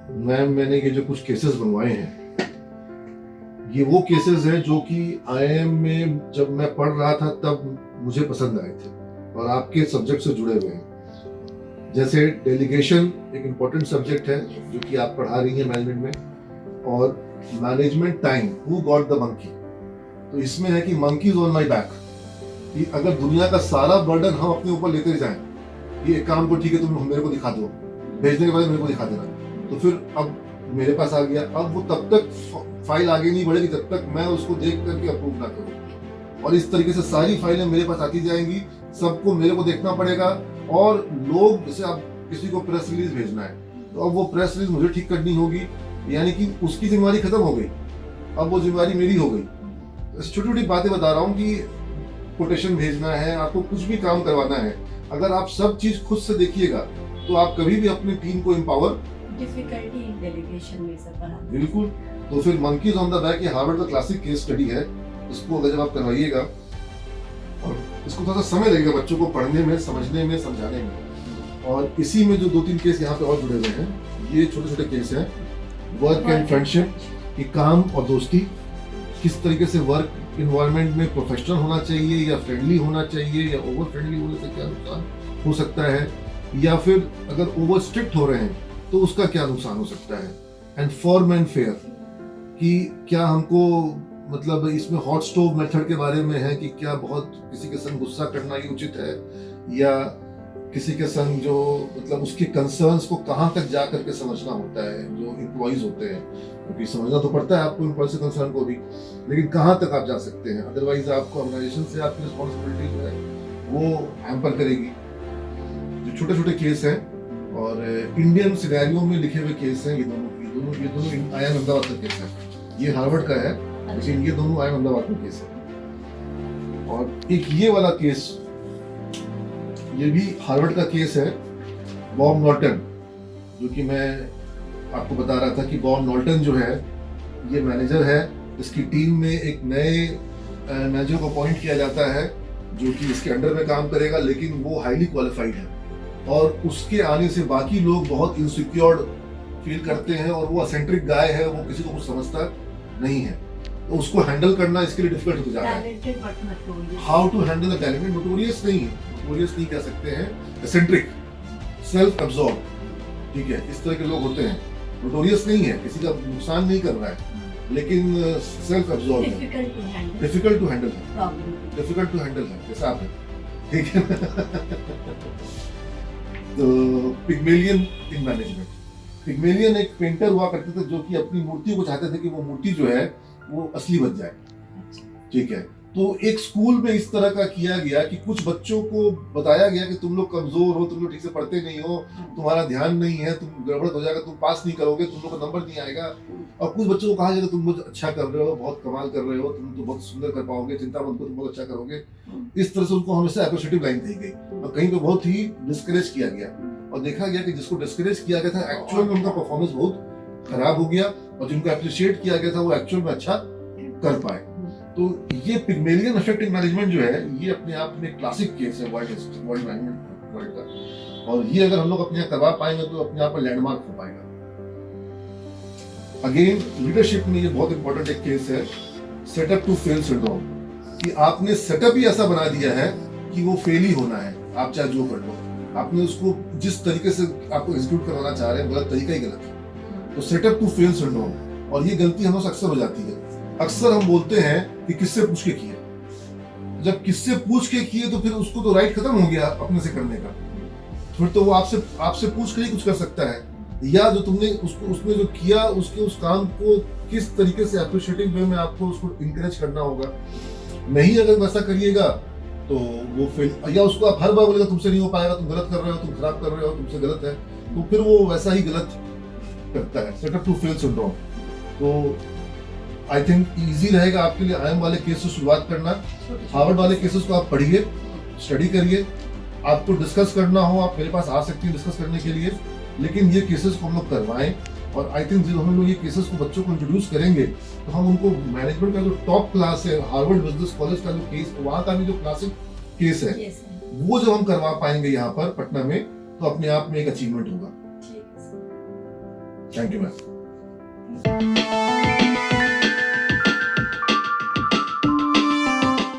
Ma'am, मैंने ये जो कुछ केसेस बनवाए हैं, ये वो केसेस हैं जो कि आईआईएम में जब मैं पढ़ रहा था तब मुझे पसंद आए थे और आपके सब्जेक्ट से जुड़े हुए हैं। जैसे डेलीगेशन एक इम्पोर्टेंट सब्जेक्ट है जो कि आप पढ़ा रही हैं मैनेजमेंट में, और management time, who got the monkey. तो इसमें है कि monkey is on my back, कि अगर दुनिया का सारा बर्डन हम अपने ऊपर लेते जाएं, ये एक काम को ठीक है तुम मेरे को दिखा दो, भेजने के बाद मेरे को दिखा देना, तो फिर अब मेरे पास आ गया, अब वो तब तक फाइल आगे नहीं बढ़ेगी जब तक मैं उसको देख करके अप्रूव ना करूं। और इस तरीके से सारी फाइलें मेरे पास आती जाएंगी, सबको मेरे को देखना पड़ेगा। और लोग, जैसे आप किसी को प्रेस रिलीज भेजना है तो अब वो प्रेस रिलीज मुझे ठीक करनी होगी, यानी कि उसकी जिम्मेवारी खत्म हो गई, अब वो जिम्मेवारी मेरी हो गई। छोटी छोटी बातें बता रहा हूँ कि कोटेशन भेजना है, आपको कुछ भी काम करवाना है, अगर आप सब चीज खुद से देखिएगा तो आप कभी भी अपनी टीम को एम्पावर, डिफिकल्टी इन डेलीगेशन में सब पढ़ा। बिल्कुल। तो फिर मंकीज ऑन द बैक, ये हार्वर्ड का क्लासिक केस स्टडी है। इसको अगर जब आप करवाइएगा, और इसको थोड़ा सा समय लगेगा बच्चों को पढ़ने में, समझने में, समझाने में। और इसी में जो 2-3 केस यहाँ पे और जुड़े हुए हैं, ये छोटे छोटे केस हैं। वर्क एंड फ्रेंडशिप, कि काम और दोस्ती, किस तरीके से वर्क इन्वायरमेंट में प्रोफेशनल होना चाहिए या फ्रेंडली होना चाहिए, या ओवर फ्रेंडली होने से क्या नुकसान हो सकता है, या फिर अगर ओवर स्ट्रिक्ट हो रहे हैं तो उसका क्या नुकसान हो सकता है। एंड फॉर्म एंड फेयर, कि क्या हमको, मतलब इसमें हॉट स्टोव मेथड के बारे में है कि क्या बहुत किसी के संग गुस्सा करना ही उचित है, या किसी के संग जो, मतलब उसके कंसर्न्स को कहाँ तक जा करके समझना होता है, जो एम्प्लॉइज होते हैं, क्योंकि समझना तो पड़ता है आपको एम्प्लॉय से कंसर्न को भी, लेकिन कहाँ तक आप जा सकते हैं, अदरवाइज आपको ऑर्गेनाइजेशन से आपकी रिस्पॉन्सिबिलिटी जो है वो हैम्पर करेगी। जो छोटे छोटे केस हैं और इंडियन सिनेरियो में लिखे हुए केस हैं, ये दोनों आईआईएम अहमदाबाद का केस है, ये हार्वर्ड का है, लेकिन ये दोनों आईआईएम अहमदाबाद का केस है। और एक ये वाला केस, ये भी हार्वर्ड का केस है, बॉब नॉर्टन, जो कि मैं आपको बता रहा था कि बॉब नॉर्टन जो है ये मैनेजर है, इसकी टीम में एक नए मैनेजर को अपॉइंट किया जाता है जो कि इसके अंडर में काम करेगा, लेकिन वो हाईली क्वालिफाइड है और उसके आने से बाकी लोग बहुत इनसिक्योर फील करते हैं, और वो असेंट्रिक गाय है, वो किसी को कुछ समझता नहीं है, तो उसको हैंडल करना इसके लिए डिफिकल्ट हो जाता है। How to handle the talented, notorious नहीं कह सकते हैं, एसेंट्रिक, सेल्फ अब्सॉर्ब, ठीक है, इस तरह के लोग होते हैं। नोटोरियस नहीं है, किसी का नुकसान नहीं कर रहा है, लेकिन सेल्फ अब्सॉर्ब है, डिफिकल्ट टू हैंडल है, जैसा आप है, ठीक है। तो पिग्मेलियन इन मैनेजमेंट, पिग्मेलियन एक पेंटर हुआ करते थे जो कि अपनी मूर्ति को चाहते थे कि वो मूर्ति जो है वो असली बन जाए, ठीक है। तो एक स्कूल में इस तरह का किया गया कि कुछ बच्चों को बताया गया कि तुम लोग कमजोर हो, तुम लोग ठीक से पढ़ते नहीं हो, तुम्हारा ध्यान नहीं है, तुम गड़बड़ हो जाएगा, तुम पास नहीं करोगे, तुम लोग का नंबर नहीं आएगा। और कुछ बच्चों को कहा जाएगा तुम बहुत अच्छा कर रहे हो, बहुत कमाल कर रहे हो, तुम तो बहुत सुंदर कर पाओगे, चिंता मत करो, तुम बहुत अच्छा करोगे। इस तरह से उनको हमेशा अप्रिशिएटिव लाइन दी गई और कहीं पे बहुत ही डिस्करेज किया गया, और देखा गया कि जिसको डिस्करेज किया गया था एक्चुअल में उनका परफॉर्मेंस बहुत खराब हो गया, और जिनको अप्रिशिएट किया गया था वो एक्चुअल में अच्छा कर पाए। तो ये पिग्मेलियन इफेक्ट इन मैनेजमेंट जो है, ये अपने आप में क्लासिक केस है वर्ल्ड मैनेजमेंट वर्ल्ड का, और ये अगर हम लोग अपने यहाँ करवा पाएंगे तो अपने आप में लैंडमार्क हो पाएगा। अगेन लीडरशिप में ये बहुत इंपॉर्टेंट एक केस है, सेटअप टू फेल सिंड्रोम, कि आपने सेटअप ही ऐसा बना दिया है कि वो फेल ही होना है, आप चाहे जो कर लो, आपने उसको जिस तरीके से आपको एग्जीक्यूट करवाना चाह रहे हैं गलत तरीका ही गलत है। तो सेटअप टू फेल सिंड्रोम, और ये गलती हम लोग से अक्सर हो जाती है। अक्सर हम बोलते हैं कि किससे पूछ के किए, जब किससे पूछ के किए तो फिर उसको तो राइट खत्म हो गया अपने से करने का, फिर तो वो आपसे पूछ कर ही कुछ कर सकता है, या जो तुमने उसने जो किया उसके उस काम को किस तरीके से अप्रिशिएटिव वे में आपको उसको इंकरेज करना होगा। नहीं अगर वैसा करिएगा तो वो फेल, या उसको आप हर बार बोलेगा तुमसे नहीं हो पाएगा, तुम गलत कर रहे हो, तुम खराब कर रहे हो, तुमसे गलत है, तो फिर वो वैसा ही गलत करता है। Set up to fail syndrome. तो आई थिंक इजी रहेगा आपके लिए आईएम वाले केस से शुरुआत करना। हार्वर्ड वाले केसेस को आप पढ़िए, स्टडी करिए, आपको डिस्कस करना हो आप मेरे पास आ सकते हैं डिस्कस करने के लिए, लेकिन ये केसेस को हम लोग करवाएं। और आई थिंक जब हम लोग ये केसेस को बच्चों को इंट्रोड्यूस करेंगे तो हम उनको मैनेजमेंट का जो टॉप क्लास है, हार्वर्ड बिजनेस कॉलेज का जो केस, वहाँ का भी जो क्लासिक केस है वो जब हम करवा पाएंगे यहाँ पर पटना में, तो अपने आप में एक अचीवमेंट होगा। Thank you ma'am.